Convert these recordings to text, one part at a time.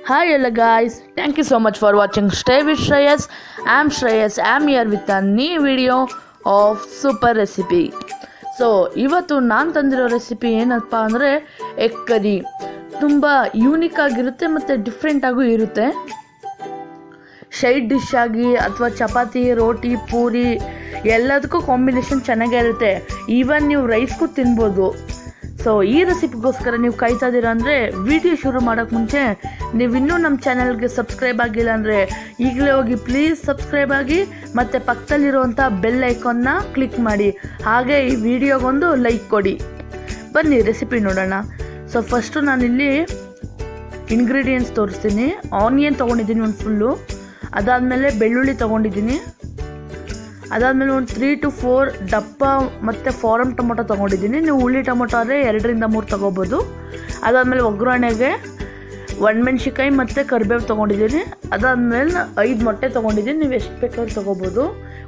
Hi hello guys, thank you so much for watching Stay with Shreyas. I'm Shreyas. I'm here with a new video of super recipe. So ಇವತ್ತು ನಾನು ತಂದಿರೋ recipe ಏನಪ್ಪ ಅಂದರೆ egg curry. ತುಂಬ unique ಆಗಿರುತ್ತೆ ಮತ್ತು ಡಿಫ್ರೆಂಟಾಗೂ ಇರುತ್ತೆ. Side dish ಆಗಿ ಅಥವಾ ಚಪಾತಿ, ರೋಟಿ, ಪೂರಿ ಎಲ್ಲದಕ್ಕೂ ಕಾಂಬಿನೇಷನ್ ಚೆನ್ನಾಗೇ ಇರುತ್ತೆ. ಈವನ್ ನೀವು ರೈಸ್ಗೂ ತಿನ್ಬೋದು. ಸೊ ಈ ರೆಸಿಪಿಗೋಸ್ಕರ ನೀವು ಕಾಯ್ತಾ ಇದ್ದೀರಾ ಅಂದರೆ ವಿಡಿಯೋ ಶುರು ಮಾಡೋಕ್ಕೆ ಮುಂಚೆ ನೀವು ಇನ್ನೂ ನಮ್ಮ ಚಾನಲ್ಗೆ ಸಬ್ಸ್ಕ್ರೈಬ್ ಆಗಿಲ್ಲ ಅಂದರೆ ಈಗಲೇ ಹೋಗಿ ಪ್ಲೀಸ್ ಸಬ್ಸ್ಕ್ರೈಬ್ ಆಗಿ ಮತ್ತು ಪಕ್ಕದಲ್ಲಿರುವಂಥ ಬೆಲ್ ಐಕಾನ್ನ ಕ್ಲಿಕ್ ಮಾಡಿ, ಹಾಗೆ ಈ ವಿಡಿಯೋಗೊಂದು ಲೈಕ್ ಕೊಡಿ. ಬನ್ನಿ ರೆಸಿಪಿ ನೋಡೋಣ. ಸೊ ಫಸ್ಟು ನಾನಿಲ್ಲಿ ಇಂಗ್ರೀಡಿಯೆಂಟ್ಸ್ ತೋರಿಸ್ತೀನಿ. ಆನಿಯನ್ ತೊಗೊಂಡಿದ್ದೀನಿ ಒಂದು ಫುಲ್ಲು, ಅದಾದಮೇಲೆ ಬೆಳ್ಳುಳ್ಳಿ ತೊಗೊಂಡಿದ್ದೀನಿ, ಅದಾದಮೇಲೆ ಒಂದು 3 to 4 ದಪ್ಪ ಮತ್ತು ಫಾರಮ್ ಟೊಮೊಟೊ ತೊಗೊಂಡಿದ್ದೀನಿ. ನೀವು ಹುಳಿ ಟೊಮೊಟೊ ಆದರೆ 2 to 3 ತೊಗೋಬೋದು. ಅದಾದಮೇಲೆ ಒಗ್ಗರಣೆಗೆ ಒಣಮೆಣ್ಸಿಕಾಯಿ ಮತ್ತು ಕರಿಬೇವು ತೊಗೊಂಡಿದ್ದೀನಿ. ಅದಾದಮೇಲೆ 5 ಮೊಟ್ಟೆ ತೊಗೊಂಡಿದ್ದೀನಿ. ನೀವು ಎಷ್ಟು ಬೇಕಾದ್ರೂ ತೊಗೋಬೋದು.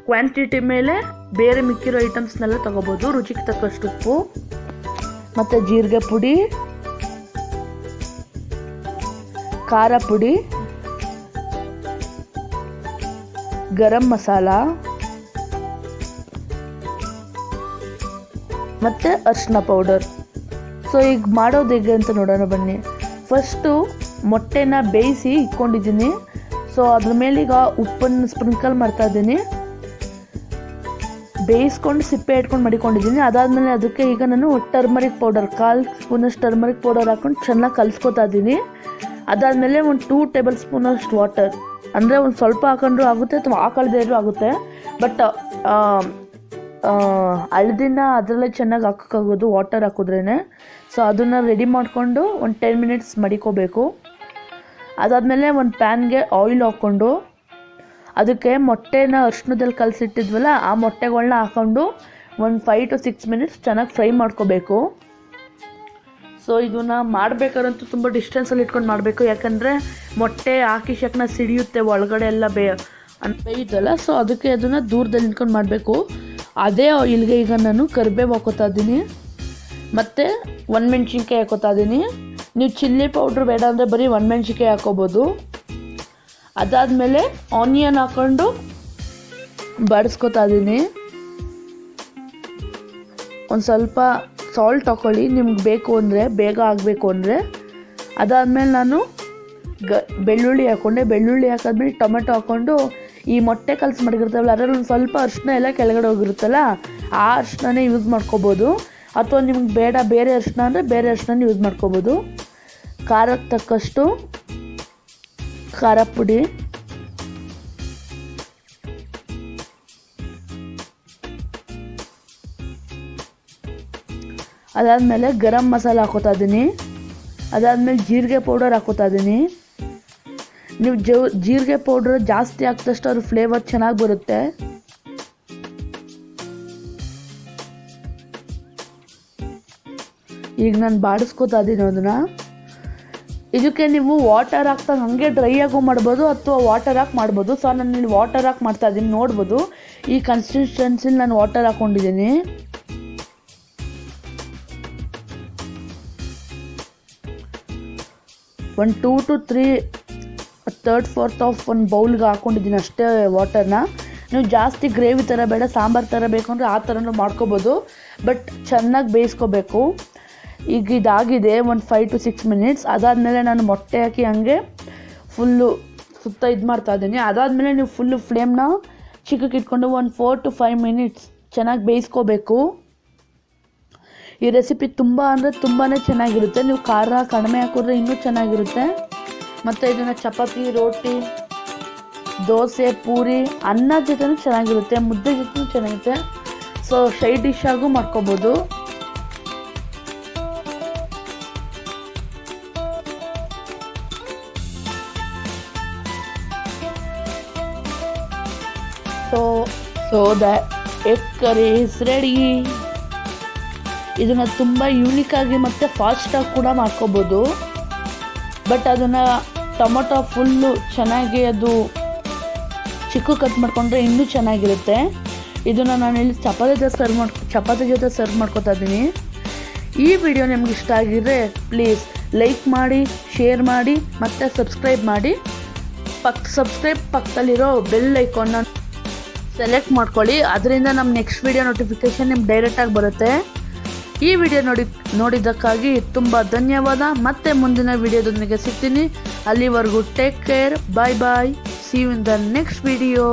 ಕ್ವಾಂಟಿಟಿ ಮೇಲೆ ಬೇರೆ ಮಿಕ್ಕಿರೋ ಐಟಮ್ಸ್ನೆಲ್ಲ ತೊಗೋಬೋದು. ರುಚಿಗೆ ತಕ್ಕಷ್ಟು ಉಪ್ಪು ಮತ್ತು ಜೀರಿಗೆ ಪುಡಿ, ಖಾರ ಪುಡಿ, ಗರಂ ಮಸಾಲ ಮತ್ತು ಅರಿಶಿನ ಪೌಡರ್. ಸೊ ಈಗ ಮಾಡೋದು ಹೇಗೆ ಅಂತ ನೋಡೋಣ ಬನ್ನಿ. ಫಸ್ಟು ಮೊಟ್ಟೆನ ಬೇಯಿಸಿ ಇಟ್ಕೊಂಡಿದ್ದೀನಿ. ಸೊ ಅದ್ರ ಮೇಲೆ ಈಗ ಉಪ್ಪನ್ನು ಸ್ಪ್ರಿಂಕಲ್ ಮಾಡ್ತಾಯಿದ್ದೀನಿ. ಬೇಯಿಸ್ಕೊಂಡು ಸಿಪ್ಪೆ ಇಟ್ಕೊಂಡು ಮಡಿಕೊಂಡಿದ್ದೀನಿ. ಅದಾದಮೇಲೆ ಅದಕ್ಕೆ ಈಗ ನಾನು ಟರ್ಮರಿಕ್ ಪೌಡರ್ 1/4 ಸ್ಪೂನಷ್ಟು ಟರ್ಮರಿಕ್ ಪೌಡರ್ ಹಾಕ್ಕೊಂಡು ಚೆನ್ನಾಗಿ ಕಲಿಸ್ಕೊತಾ ಇದ್ದೀನಿ. ಅದಾದಮೇಲೆ ಒಂದು 2 ಟೇಬಲ್ ಸ್ಪೂನಷ್ಟು ವಾಟರ್, ಅಂದರೆ ಒಂದು ಸ್ವಲ್ಪ ಹಾಕೊಂಡ್ರೂ ಆಗುತ್ತೆ ಅಥವಾ ಹಾಕಳ್ದೇ ಇದ್ರೂ ಆಗುತ್ತೆ. ಬಟ್ ಹಳದಿನ ಅದರಲ್ಲೇ ಚೆನ್ನಾಗಿ ಹಾಕೋಕ್ಕಾಗೋದು ವಾಟರ್ ಹಾಕಿದ್ರೇ. ಸೊ ಅದನ್ನು ರೆಡಿ ಮಾಡಿಕೊಂಡು ಒಂದು 10 minutes ಮಡಿಕೋಬೇಕು. ಅದಾದಮೇಲೆ ಒಂದು ಪ್ಯಾನ್ಗೆ ಆಯಿಲ್ ಹಾಕ್ಕೊಂಡು ಅದಕ್ಕೆ ಮೊಟ್ಟೆನ ಅರಿಶಿನದಲ್ಲಿ ಕಲಸಿಟ್ಟಿದ್ವಲ್ಲ ಆ ಮೊಟ್ಟೆಗಳನ್ನ ಹಾಕ್ಕೊಂಡು ಒಂದು 5 to 6 minutes ಚೆನ್ನಾಗಿ ಫ್ರೈ ಮಾಡ್ಕೋಬೇಕು. ಸೊ ಇದನ್ನು ಮಾಡಬೇಕಾದ್ರಂತೂ ತುಂಬ ಡಿಸ್ಟೆನ್ಸಲ್ಲಿ ಇಟ್ಕೊಂಡು ಮಾಡಬೇಕು, ಯಾಕಂದರೆ ಮೊಟ್ಟೆ ಹಾಕಿ ಶಕ್ನ ಸಿಡಿಯುತ್ತೆ ಒಳಗಡೆ ಎಲ್ಲ ಬೇಯ್ದಲ್ಲ. ಸೊ ಅದಕ್ಕೆ ಅದನ್ನು ದೂರದಲ್ಲಿ ನಿಂತ್ಕೊಂಡು ಮಾಡಬೇಕು. ಅದೇ ಆಯಿಲ್ಗೆ ಈಗ ನಾನು ಕರಿಬೇವು ಹಾಕೋತಾ ಇದ್ದೀನಿ ಮತ್ತು ಒಣಮೆಣ್ಸಿನ್ಕಾಯಿ ಹಾಕೋತಾ ಇದ್ದೀನಿ. ನೀವು ಚಿಲ್ಲಿ ಪೌಡ್ರ್ ಬೇಡ ಅಂದರೆ ಬರೀ ಒಣಮೆಣ್ಸಿನ್ಕಾಯಿ ಹಾಕೋಬೋದು. ಅದಾದಮೇಲೆ ಆನಿಯನ್ ಹಾಕ್ಕೊಂಡು ಬಾಡಿಸ್ಕೊತಾ ಇದ್ದೀನಿ. ಒಂದು ಸ್ವಲ್ಪ ಸಾಲ್ಟ್ ಹಾಕ್ಕೊಳ್ಳಿ ನಿಮ್ಗೆ ಬೇಕು ಅಂದರೆ, ಬೇಗ ಆಗಬೇಕು ಅಂದರೆ. ಅದಾದಮೇಲೆ ನಾನು ಬೆಳ್ಳುಳ್ಳಿ ಹಾಕ್ಕೊಂಡೆ. ಬೆಳ್ಳುಳ್ಳಿ ಹಾಕಾದ್ಮೇಲೆ ಟೊಮೆಟೊ ಹಾಕ್ಕೊಂಡು ಈ ಮೊಟ್ಟೆ ಕಲಸಿ ಮಾಡಿರ್ತಾವಲ್ಲ ಅದರಲ್ಲಿ ಒಂದು ಸ್ವಲ್ಪ ಅರಿಶಿನ ಎಲ್ಲ ಕೆಳಗಡೆ ಹೋಗಿರುತ್ತಲ್ಲ ಆ ಅರಿಶಿನೇ ಯೂಸ್ ಮಾಡ್ಕೋಬೋದು. ಅಥವಾ ನಿಮ್ಗೆ ಬೇಡ ಬೇರೆ ಅರಿಶಿನ ಅಂದರೆ ಬೇರೆ ಅರಿಶಿನ ಯೂಸ್ ಮಾಡ್ಕೋಬೋದು. ಖಾರಕ್ಕೆ ತಕ್ಕಷ್ಟು ಖಾರ ಪುಡಿ, ಅದಾದಮೇಲೆ ಗರಂ ಮಸಾಲ ಹಾಕೋತಾ ಇದ್ದೀನಿ. ಅದಾದಮೇಲೆ ಜೀರಿಗೆ ಪೌಡರ್ ಹಾಕೋತಾ ಇದ್ದೀನಿ. ನೀವು ಜೀರಿಗೆ ಪೌಡ್ರ್ ಜಾಸ್ತಿ ಹಾಕಿದಷ್ಟು ಅದ್ರ ಫ್ಲೇವರ್ ಚೆನ್ನಾಗಿ ಬರುತ್ತೆ. ಈಗ ನಾನು ಬಾಡಿಸ್ಕೊತಾ ಇದ್ದೀನಿ ಅದನ್ನು. ಇದಕ್ಕೆ ನೀವು ವಾಟರ್ ಹಾಕ್ತಾ ಹಾಗೆ ಡ್ರೈ ಆಗೋ ಮಾಡ್ಬೋದು ಅಥವಾ ವಾಟರ್ ಹಾಕಿ ಮಾಡ್ಬೋದು. ಸೊ ನಾನು ಇಲ್ಲಿ ವಾಟರ್ ಹಾಕಿ ಮಾಡ್ತಾ ಇದ್ದೀನಿ, ನೋಡ್ಬೋದು. ಈ ಕನ್ಸಿಸ್ಟೆನ್ಸಿಲಿ ನಾನು ವಾಟರ್ ಹಾಕ್ಕೊಂಡಿದ್ದೀನಿ. ಒಂದು 2 to 3 1/3 ಆಫ್ ಒಂದು ಬೌಲ್ಗೆ ಹಾಕ್ಕೊಂಡಿದ್ದೀನಿ ಅಷ್ಟೇ ವಾಟರ್ನ. ನೀವು ಜಾಸ್ತಿ ಗ್ರೇವಿ ಥರ ಬೇಡ, ಸಾಂಬಾರು ಥರ ಬೇಕು ಅಂದರೆ ಆ ಥರನೂ ಮಾಡ್ಕೋಬೋದು. ಬಟ್ ಚೆನ್ನಾಗಿ ಬೇಯಿಸ್ಕೋಬೇಕು. ಈಗ ಇದಾಗಿದೆ ಒಂದು 5 to 6 minutes. ಅದಾದಮೇಲೆ ನಾನು ಮೊಟ್ಟೆ ಹಾಕಿ ಹಾಗೆ ಫುಲ್ಲು ಸುತ್ತ ಇದು ಮಾಡ್ತಾಯಿದ್ದೀನಿ. ಅದಾದಮೇಲೆ ನೀವು ಫುಲ್ಲು ಫ್ಲೇಮ್ನ ಚಿಕ್ಕಕ್ಕೆ ಇಟ್ಕೊಂಡು ಒಂದು 4 to 5 minutes ಚೆನ್ನಾಗಿ ಬೇಯಿಸ್ಕೋಬೇಕು. ಈ ರೆಸಿಪಿ ತುಂಬ ಅಂದರೆ ತುಂಬಾ ಚೆನ್ನಾಗಿರುತ್ತೆ. ನೀವು ಖಾರ ಕಡಿಮೆ ಹಾಕಿದ್ರೆ ಇನ್ನೂ ಚೆನ್ನಾಗಿರುತ್ತೆ. ಮತ್ತು ಇದನ್ನು ಚಪಾತಿ, ರೋಟಿ, ದೋಸೆ, ಪೂರಿ, ಅನ್ನ ಜೊತೆನೂ ಚೆನ್ನಾಗಿರುತ್ತೆ, ಮುದ್ದೆ ಜೊತೆನೂ ಚೆನ್ನಾಗಿರುತ್ತೆ. ಸೊ ಸೈಡ್ ಡಿಶ್ ಆಗು ಮಾಡ್ಕೋಬೋದು. So the egg curry is ready. ಇದನ್ನು ತುಂಬ ಯೂನಿಕಾಗಿ ಮತ್ತು ಫಾಸ್ಟಾಗಿ ಕೂಡ ಮಾಡ್ಕೋಬೋದು. ಬಟ್ ಅದನ್ನು ಟೊಮೊಟೊ ಫುಲ್ಲು ಚೆನ್ನಾಗಿ ಅದು ಚಿಕ್ಕ ಕಟ್ ಮಾಡಿಕೊಂಡ್ರೆ ಇನ್ನೂ ಚೆನ್ನಾಗಿರುತ್ತೆ. ಇದನ್ನು ನಾನಿಲ್ಲಿ ಚಪಾತಿ ಜೊತೆ ಸರ್ವ್ ಮಾಡ್ಕೊತಾ ಇದ್ದೀನಿ. ಈ ವಿಡಿಯೋ ನಿಮ್ಗೆ ಇಷ್ಟ ಆಗಿದ್ರೆ ಪ್ಲೀಸ್ ಲೈಕ್ ಮಾಡಿ, ಶೇರ್ ಮಾಡಿ ಮತ್ತು ಸಬ್ಸ್ಕ್ರೈಬ್ ಮಾಡಿ. ಸಬ್ಸ್ಕ್ರೈಬ್ ಪಕ್ಕದಲ್ಲಿರೋ ಬೆಲ್ ಐಕಾನ್ನ ಸೆಲೆಕ್ಟ್ ಮಾಡ್ಕೊಳ್ಳಿ. ಅದರಿಂದ ನಮ್ಮ ನೆಕ್ಸ್ಟ್ ವಿಡಿಯೋ ನೋಟಿಫಿಕೇಷನ್ ನಿಮ್ಗೆ ಡೈರೆಕ್ಟಾಗಿ ಬರುತ್ತೆ. ಈ ವಿಡಿಯೋ ನೋಡಿದ್ದಕ್ಕಾಗಿ ತುಂಬ ಧನ್ಯವಾದ. ಮತ್ತೆ ಮುಂದಿನ ವಿಡಿಯೋದೊಂದಿಗೆ ಸಿಗ್ತೀನಿ. ಅಲ್ಲಿವರೆಗೂ take care, bye bye, see you in the next video.